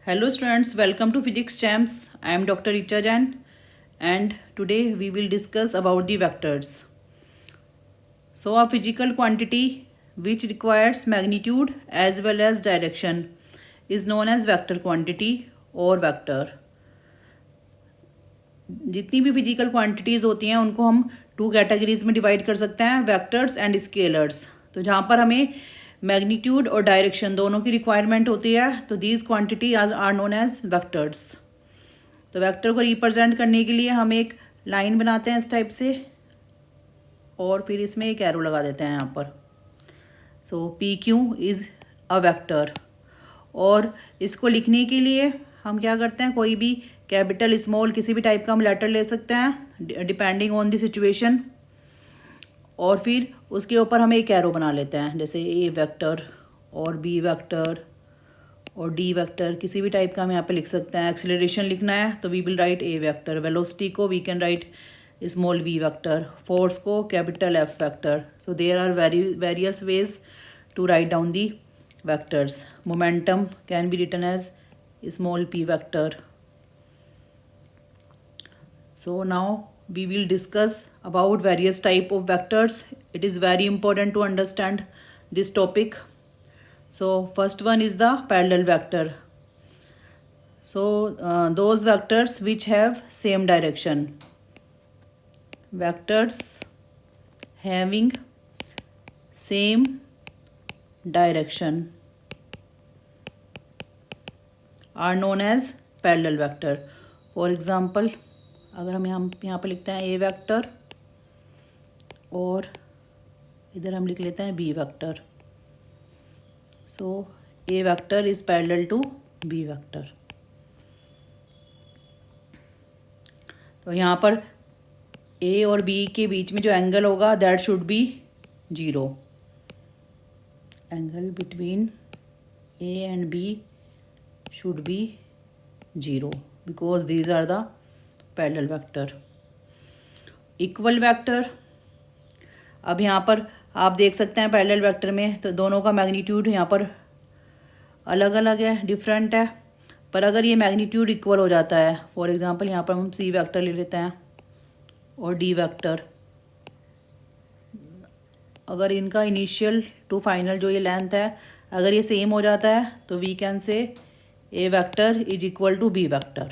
Hello students, welcome to Physics Champs. I am Dr. Richa Jain and today we will discuss about the vectors. So a physical quantity which requires magnitude as well as direction is known as vector quantity or vector. जितनी भी physical quantities होती हैं उनको हम two categories में divide कर सकते हैं, वेक्टर्स एंड स्केलर्स. तो जहाँ पर हमें मैग्नीट्यूड और डायरेक्शन दोनों की रिक्वायरमेंट होती है तो these quantity are known as vectors. तो वेक्टर को रिप्रेजेंट करने के लिए हम एक लाइन बनाते हैं इस टाइप से और फिर इसमें एक एरो लगा देते हैं यहाँ पर. So P Q is a vector. और इसको लिखने के लिए हम क्या करते हैं, कोई भी कैपिटल स्मॉल किसी भी टाइप का हम लेटर ले सकते हैं डिपेंडिंग ऑन द सिचुएशन. और फिर उसके ऊपर हम एक एरो बना लेते हैं, जैसे ए वेक्टर और बी वेक्टर और डी वेक्टर किसी भी टाइप का हम यहाँ पे लिख सकते हैं. एक्सेलरेशन लिखना है तो we will write a vector. Velocity को we can write small v vector. Force को capital F vector. So there are various ways to write down the vectors. Momentum can be written as small p vector. So now we will discuss about various type of vectors. It is very important to understand this topic. So first one is the parallel vector. So those vectors which have same direction. Vectors having same direction are known as parallel vector. For example, अगर हम यहाँ पर लिखते हैं ए vector और इधर हम लिख लेते हैं B vector. So A vector is parallel to B vector. तो यहाँ पर ए और बी के बीच में जो एंगल होगा that should be 0. Angle between A and B should be 0 because these are the parallel vector. Equal vector, अब यहाँ पर आप देख सकते हैं पैरेलल वेक्टर में तो दोनों का मैग्नीट्यूड यहाँ पर अलग अलग है, डिफरेंट है. पर अगर ये मैग्नीट्यूड इक्वल हो जाता है, फॉर एग्जांपल यहाँ पर हम सी वेक्टर ले लेते हैं और डी वेक्टर, अगर इनका इनिशियल टू फाइनल जो ये लेंथ है अगर ये सेम हो जाता है तो we can say A vector is equal to B vector.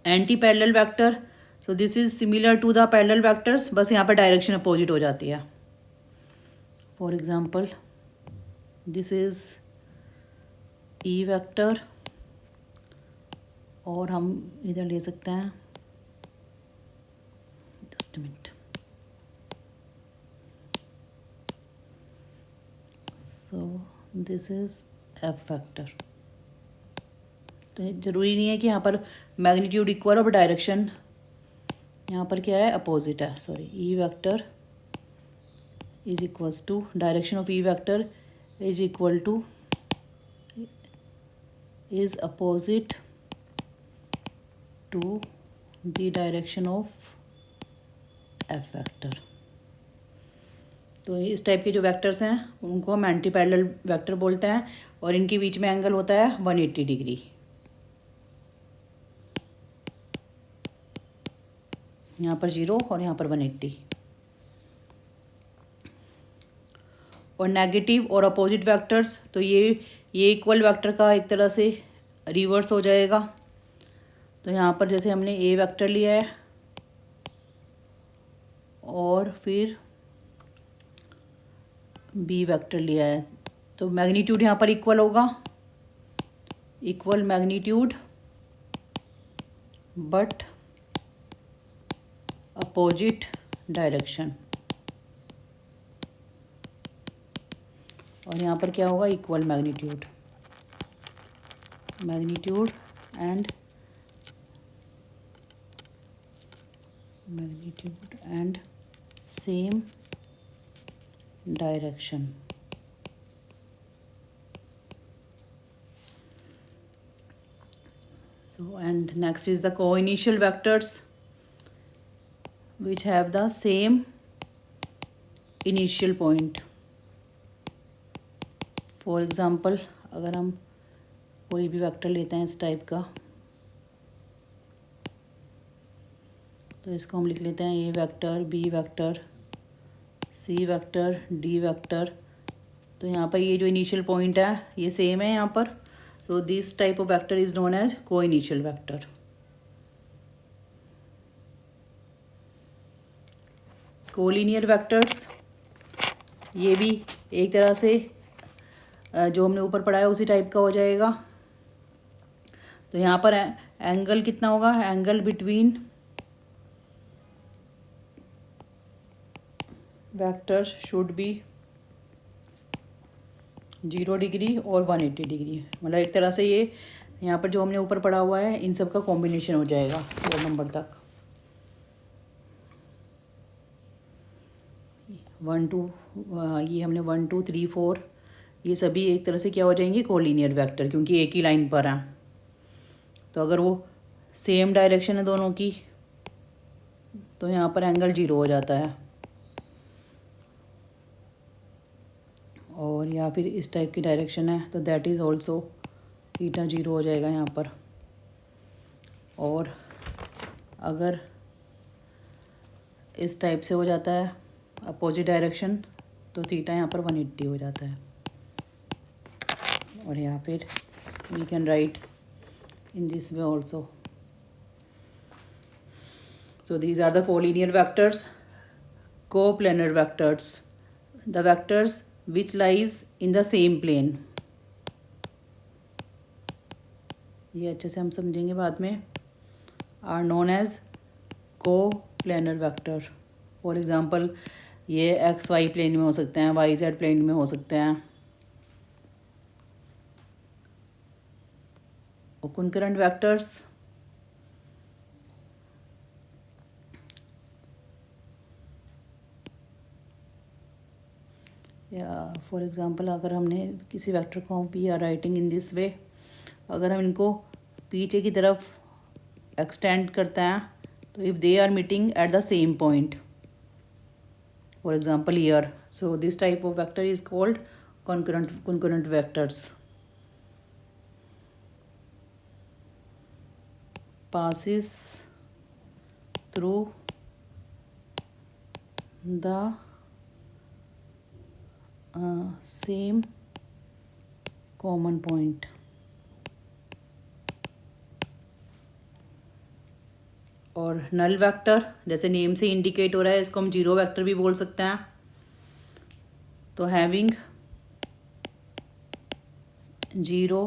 Anti-parallel vector, so this is similar to the parallel vectors, बस यहाँ पर डायरेक्शन अपोजिट हो जाती है. For example this is E vector और हम इधर ले सकते हैं, just minute. So this is F vector. तो ज़रूरी नहीं है कि यहाँ पर मैग्नीट्यूड इक्वल हो, डायरेक्शन यहाँ पर क्या है, अपोजिट है. Sorry, E vector is equals to direction of E vector is equal to is opposite to the direction of F vector. तो इस टाइप के जो वेक्टर्स हैं उनको हम एंटी पैरेलल वेक्टर बोलते हैं और इनके बीच में एंगल होता है 180 डिग्री. यहाँ पर 0 और यहाँ पर 180. और नेगेटिव और अपोजिट वेक्टर्स, तो ये इक्वल वेक्टर का एक तरह से रिवर्स हो जाएगा. तो यहाँ पर जैसे हमने ए वेक्टर लिया है और फिर बी वेक्टर लिया है तो मैग्नीट्यूड यहाँ पर इक्वल होगा, equal magnitude but opposite direction. और यहाँ पर क्या होगा, equal magnitude and same direction. So and next is the co-initial vectors which have the same initial point. For example, अगर हम कोई भी वेक्टर लेते हैं इस टाइप का, तो इसको हम लिख लेते हैं ए vector, B vector, C vector, D vector. तो यहाँ पर ये जो इनिशियल पॉइंट है ये सेम है यहाँ पर, तो this type of vector is known as coinitial vector. Collinear vectors, ये भी एक तरह से जो हमने ऊपर पढ़ा है उसी टाइप का हो जाएगा। तो यहाँ पर एंगल कितना होगा, angle between vector should be 0 degree और 180 डिग्री। मतलब एक तरह से ये यहाँ पर जो हमने ऊपर पढ़ा हुआ है इन सब का कॉम्बिनेशन हो जाएगा 4 नंबर तक। 1 2 ये हमने 1 2 3 4 ये सभी एक तरह से क्या हो जाएंगे, कोलिनियर वेक्टर, क्योंकि एक ही लाइन पर हैं। तो अगर वो सेम डायरेक्शन है दोनों की तो यहाँ पर एंगल 0 हो जाता है, और या फिर इस टाइप की डायरेक्शन है तो दैट इज़ ऑल्सो थीटा 0 हो जाएगा यहाँ पर। और अगर इस टाइप से हो जाता है अपोजिट डायरेक्शन तो थीटा यहाँ पर 180 हो जाता है। और यहाँ फिर we can write in this way also. So these are the collinear vectors. Coplanar vectors, the vectors which lies in the same plane. ये अच्छे से हम समझेंगे बाद में। are known as coplanar vector. For example ये एक्स वाई प्लेन में हो सकते हैं, वाई जेड प्लेन में हो सकते हैं। concurrent vectors, या फॉर एग्ज़ाम्पल अगर हमने किसी वेक्टर को we are writing in this way, अगर हम इनको पीछे की तरफ एक्सटेंड करते हैं तो if they are meeting at the same point, for example year, so this type of vector is called concurrent vectors. Passes through the same common point. और नल वेक्टर जैसे नेम से इंडिकेट हो रहा है, इसको हम जीरो वेक्टर भी बोल सकते हैं। तो हैविंग जीरो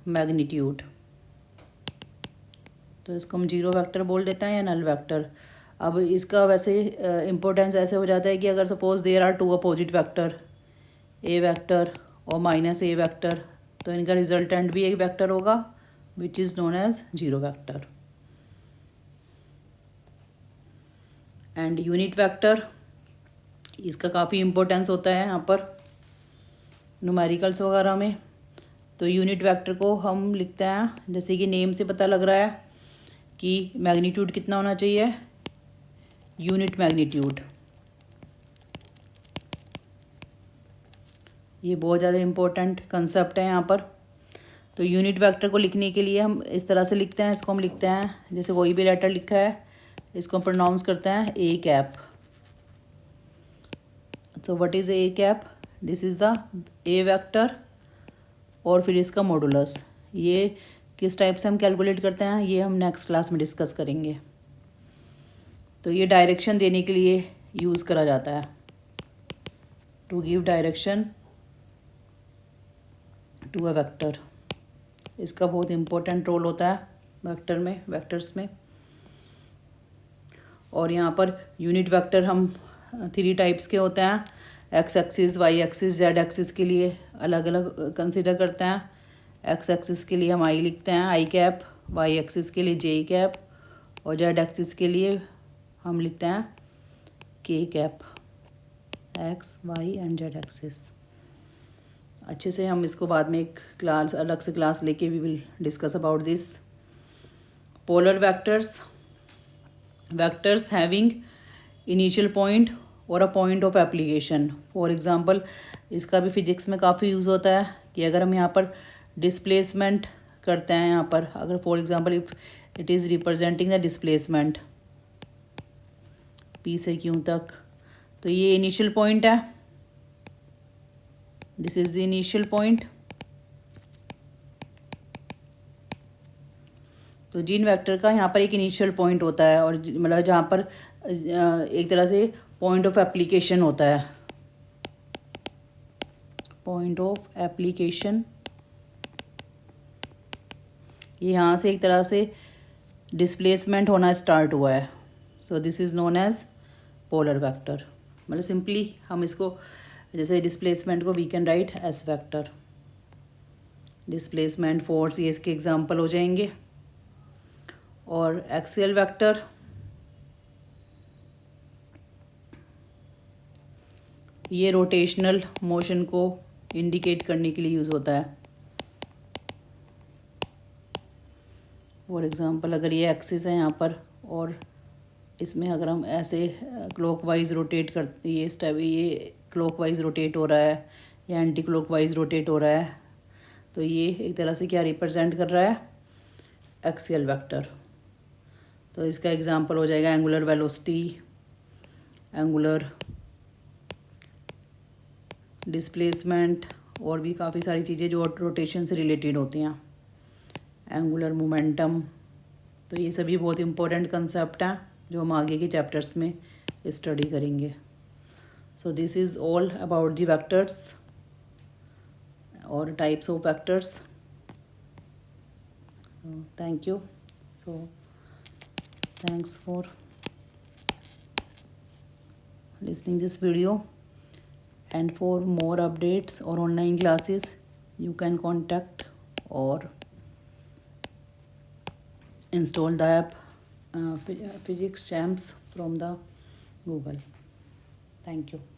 मैग्नीट्यूड, तो इसको हम जीरो वेक्टर बोल देते हैं या नल वेक्टर। अब इसका वैसे इम्पोर्टेंस ऐसे हो जाता है कि अगर suppose there are 2 opposite vector, A vector और माइनस ए वेक्टर, तो इनका रिजल्टेंट भी एक वेक्टर होगा which is known as zero vector. And unit vector, इसका काफ़ी इम्पोर्टेंस होता है यहाँ पर न्यूमेरिकल्स वगैरह में। तो यूनिट वेक्टर को हम लिखते हैं, जैसे कि नेम से पता लग रहा है कि मैग्नीट्यूड कितना होना चाहिए, यूनिट मैग्नीट्यूड। ये बहुत ज़्यादा इम्पोर्टेंट कंसेप्ट है यहाँ पर। तो यूनिट वेक्टर को लिखने के लिए हम इस तरह से लिखते हैं, इसको हम लिखते हैं जैसे कोई भी लेटर लिखा है इसको हम प्रोनाउंस करते हैं ए कैप। तो what is A cap, this is the A vector और फिर इसका मॉडुलस। ये किस टाइप से हम कैलकुलेट करते हैं ये हम नेक्स्ट क्लास में डिस्कस करेंगे। तो ये डायरेक्शन देने के लिए यूज़ करा जाता है, to give direction to a vector. इसका बहुत इम्पोर्टेंट रोल होता है वेक्टर्स में। और यहाँ पर यूनिट वेक्टर हम 3 टाइप्स के होते हैं, X axis, Y axis, Z axis के लिए अलग अलग कंसिडर करते हैं। एक्स एक्सिस के लिए हम आई लिखते हैं आई कैप, वाई एक्सिस के लिए जे कैप, और जेड एक्सिस के लिए हम लिखते हैं K cap, X Y and Z axis. अच्छे से हम इसको बाद में एक क्लास अलग से क्लास लेके we will discuss about this. Polar vectors having initial point और a point of application. For example इसका भी फिजिक्स में काफ़ी यूज़ होता है कि अगर हम यहाँ पर डिस्प्लेसमेंट करते हैं यहाँ पर, अगर for example if it is representing the displacement P से Q तक, तो ये इनिशियल पॉइंट है, this is the initial point. तो जीन वेक्टर का यहाँ पर एक इनिशियल पॉइंट होता है, और मतलब जहाँ पर एक तरह से पॉइंट ऑफ एप्लीकेशन होता है, पॉइंट ऑफ एप्लीकेशन, ये यहाँ से एक तरह से डिस्प्लेसमेंट होना स्टार्ट हुआ है। So this is known as polar vector. मतलब सिंपली हम इसको जैसे डिस्प्लेसमेंट को we can write S vector, displacement, force, ये इसके एग्जांपल हो जाएंगे। और एक्सियल वेक्टर, ये रोटेशनल मोशन को इंडिकेट करने के लिए यूज़ होता है। फॉर एग्जांपल अगर ये एक्सिस है यहाँ पर, और इसमें अगर हम ऐसे क्लॉकवाइज रोटेट करते, ये स्टेप, ये क्लॉकवाइज रोटेट हो रहा है या एंटी क्लॉकवाइज रोटेट हो रहा है, तो ये एक तरह से क्या रिप्रेजेंट कर रहा है, एक्सियल वेक्टर। तो इसका एग्जांपल हो जाएगा एंगुलर वेलोसिटी, एंगुलर डिस्प्लेसमेंट, और भी काफ़ी सारी चीज़ें जो रोटेशन से रिलेटेड होती हैं, एंगुलर मोमेंटम। तो ये सभी बहुत इंपॉर्टेंट कंसेप्ट हैं जो हम आगे के चैप्टर्स में स्टडी करेंगे। So this is all about the vectors और types of vectors. Thank you. So thanks for listening this video, and for more updates or online classes you can contact or install the app Physics Champs from the Google. Thank you.